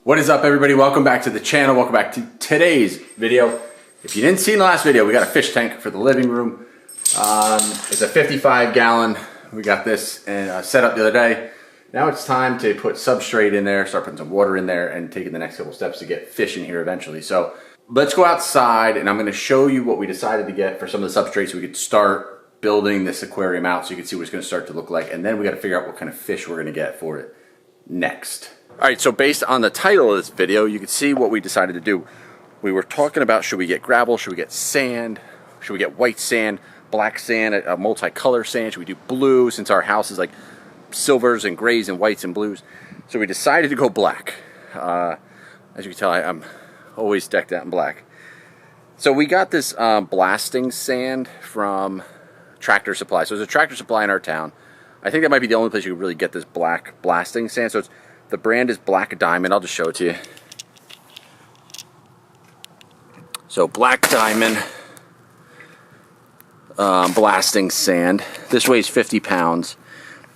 What is up, everybody? Welcome back to the channel. Welcome back to today's video. If you didn't see in the last video, we got a fish tank for the living room. It's a 55-gallon. We got this set up the other day. Now it's time to put substrate in there, start putting some water in there, and taking the next couple steps to get fish in here eventually. So let's go outside, and I'm going to show you what we decided to get for some of the substrates so we could start building this aquarium out so you can see what it's going to start to look like. And then we got to figure out what kind of fish we're going to get for it next. All right, so based on the title of this video, you can see what we decided to do. We were talking about, should we get gravel, should we get sand, should we get white sand, black sand, a multicolor sand, should we do blue, since our house is like silvers and grays and whites and blues. So we decided to go black. As you can tell, I'm always decked out in black. So we got this blasting sand from Tractor Supply. So there's a Tractor Supply in our town. I think that might be the only place you can really get this black blasting sand. So the brand is Black Diamond. I'll just show it to you. So Black Diamond blasting sand. This weighs 50 pounds.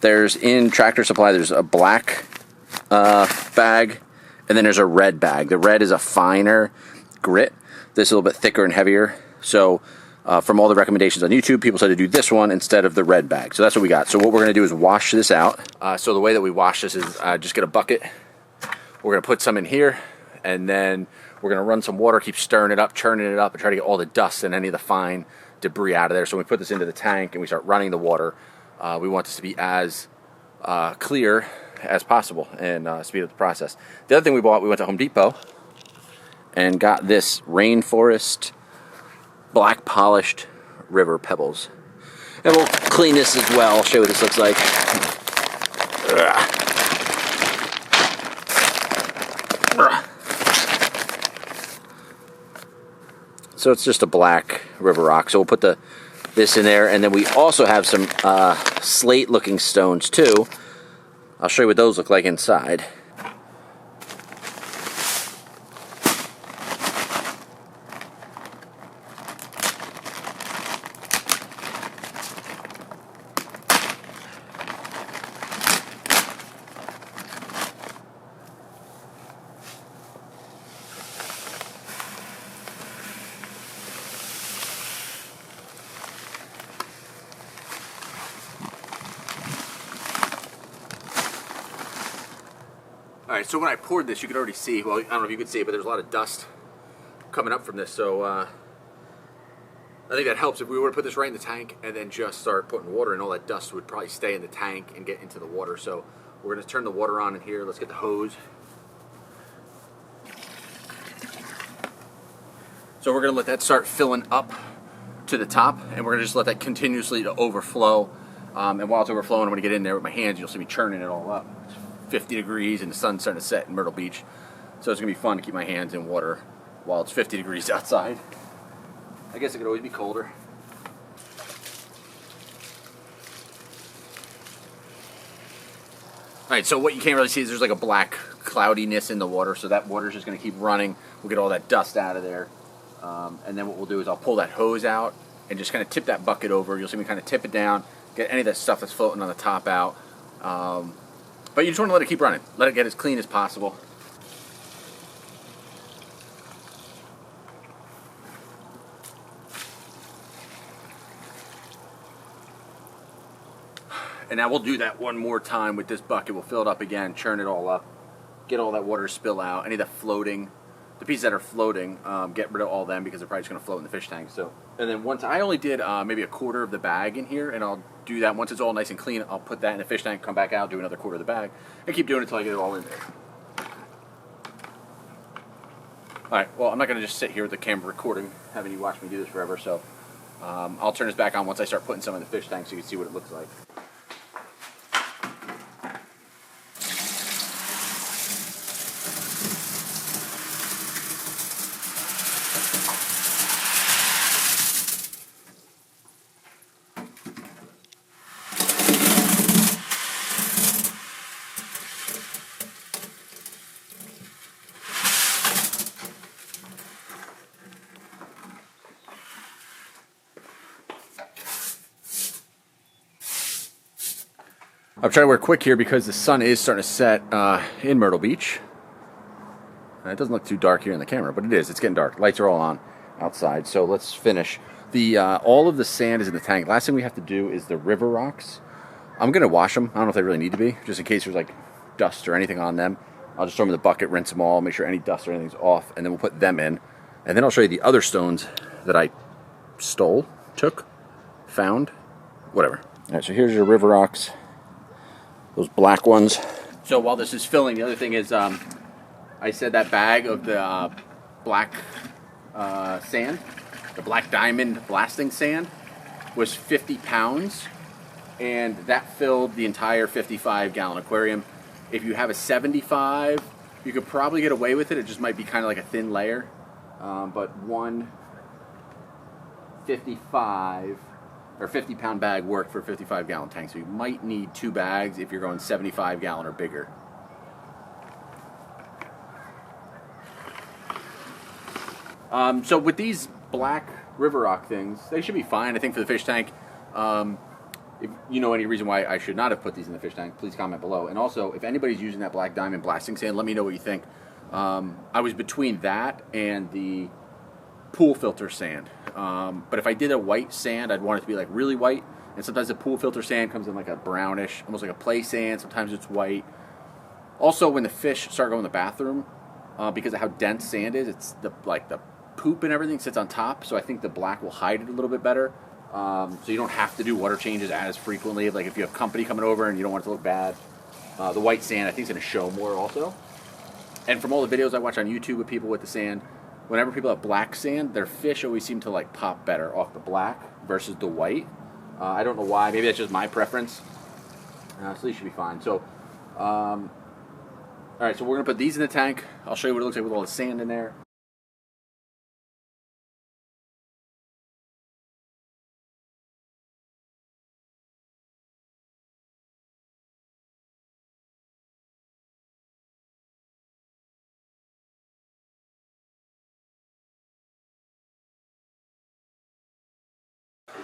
There's in Tractor Supply, there's a black bag, and then there's a red bag. The red is a finer grit. This is a little bit thicker and heavier. So from all the recommendations on YouTube, people said to do this one instead of the red bag. So that's what we got. So what we're going to do is wash this out. So the way that we wash this is just get a bucket. We're going to put some in here, and then we're going to run some water, keep stirring it up, churning it up, and try to get all the dust and any of the fine debris out of there. So when we put this into the tank and we start running the water, we want this to be as clear as possible and speed up the process. The other thing we bought, we went to Home Depot and got this Rainforest black polished river pebbles. And we'll clean this as well. I'll show you what this looks like. So it's just a black river rock. So we'll put this in there, and then we also have some slate looking stones too. I'll show you what those look like inside. Alright, so when I poured this, you could already see, well, I don't know if you could see it, but there's a lot of dust coming up from this, so I think that helps. If we were to put this right in the tank and then just start putting water in, all that dust would probably stay in the tank and get into the water. So we're going to turn the water on in here. Let's get the hose. So we're going to let that start filling up to the top, and we're going to just let that continuously to overflow. And while it's overflowing, I'm going to get in there with my hands. You'll see me churning it all up. 50 degrees and the sun's starting to set in Myrtle Beach, so it's gonna be fun to keep my hands in water while it's 50 degrees outside. I guess it could always be colder. Alright, so what you can't really see is there's like a black cloudiness in the water, so that water's just gonna keep running. We'll get all that dust out of there, and then what we'll do is I'll pull that hose out and just kind of tip that bucket over. You'll see me kind of tip it down, get any of that stuff that's floating on the top out. But you just want to let it keep running. Let it get as clean as possible. And now we'll do that one more time with this bucket. We'll fill it up again, churn it all up, get all that water spill out. Any of the floating, the pieces that are floating, get rid of all them because they're probably just going to float in the fish tank. So, and then once I only did maybe a quarter of the bag in here, and I'll do that once it's all nice and clean. I'll put that in the fish tank, come back out, do another quarter of the bag, and keep doing it until I get it all in there. All right. Well, I'm not going to just sit here with the camera recording, having you watch me do this forever. So I'll turn this back on once I start putting some in the fish tank, so you can see what it looks like. I'm trying to work quick here because the sun is starting to set in Myrtle Beach. It doesn't look too dark here in the camera, but it is. It's getting dark. Lights are all on outside. So let's finish. All of the sand is in the tank. Last thing we have to do is the river rocks. I'm going to wash them. I don't know if they really need to be, just in case there's like dust or anything on them. I'll just throw them in the bucket, rinse them all, make sure any dust or anything's off, and then we'll put them in. And then I'll show you the other stones that I stole, took, found, whatever. All right, so here's your river rocks, those black ones. So while this is filling, the other thing is I said that bag of the black sand, the black diamond blasting sand, was 50 pounds, and that filled the entire 55-gallon aquarium. If you have a 75, you could probably get away with it. It just might be kind of like a thin layer. But one 55 or 50-pound bag worked for a 55-gallon tank. So you might need 2 bags if you're going 75-gallon or bigger. So with these black river rock things, they should be fine, I think, for the fish tank. If you know any reason why I should not have put these in the fish tank, please comment below. And also, if anybody's using that black diamond blasting sand, let me know what you think. I was between that and the pool filter sand. But if I did a white sand, I'd want it to be like really white. And sometimes the pool filter sand comes in like a brownish, almost like a play sand. Sometimes it's white. Also, when the fish start going to the bathroom, because of how dense sand is, it's the poop and everything sits on top. So I think the black will hide it a little bit better. So you don't have to do water changes as frequently. Like if you have company coming over and you don't want it to look bad. The white sand I think is going to show more also. And from all the videos I watch on YouTube with people with the sand, whenever people have black sand, their fish always seem to like pop better off the black versus the white. I don't know why. Maybe that's just my preference. So these should be fine. So, all right. So we're gonna put these in the tank. I'll show you what it looks like with all the sand in there.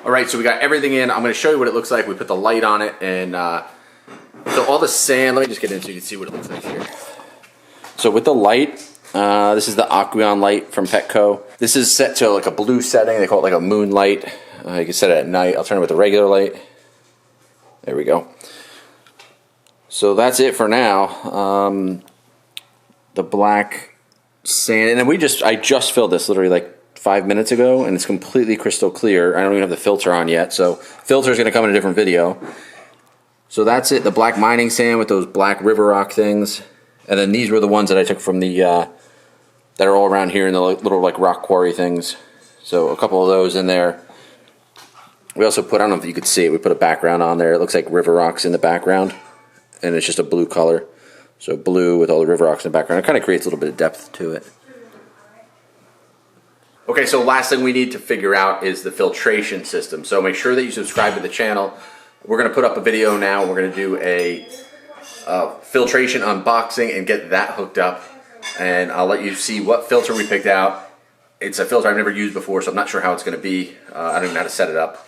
All right, so we got everything in. I'm going to show you what it looks like. We put the light on it, and so all the sand, let me just get in so you can see what it looks like here. So with the light, this is the Aquarium light from Petco. This is set to like a blue setting. They call it like a moonlight. You can set it at night. I'll turn it with the regular light. There we go. So that's it for now. The black sand, and then I just filled this literally like 5 minutes ago, and it's completely crystal clear. I don't even have the filter on yet, so filter is going to come in a different video. So that's it, the black mining sand with those black river rock things. And then these were the ones that I took from the that are all around here in the little like rock quarry things. So a couple of those in there. We also put, I don't know if you could see it, we put a background on there. It looks like river rocks in the background, and it's just a blue color. So blue with all the river rocks in the background. It kind of creates a little bit of depth to it. Okay, so last thing we need to figure out is the filtration system. So make sure that you subscribe to the channel. We're going to put up a video now. We're going to do a filtration unboxing and get that hooked up. And I'll let you see what filter we picked out. It's a filter I've never used before, so I'm not sure how it's going to be. I don't even know how to set it up.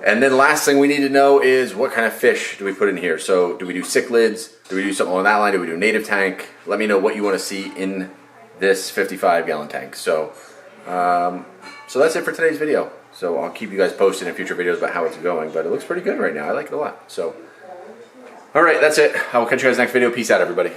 And then the last thing we need to know is what kind of fish do we put in here. So do we do cichlids? Do we do something on that line? Do we do native tank? Let me know what you want to see in this 55-gallon tank. So that's it for today's video. So I'll keep you guys posted in future videos about how it's going, but it looks pretty good right now. I like it a lot. So, all right, that's it. I will catch you guys next video. Peace out, everybody.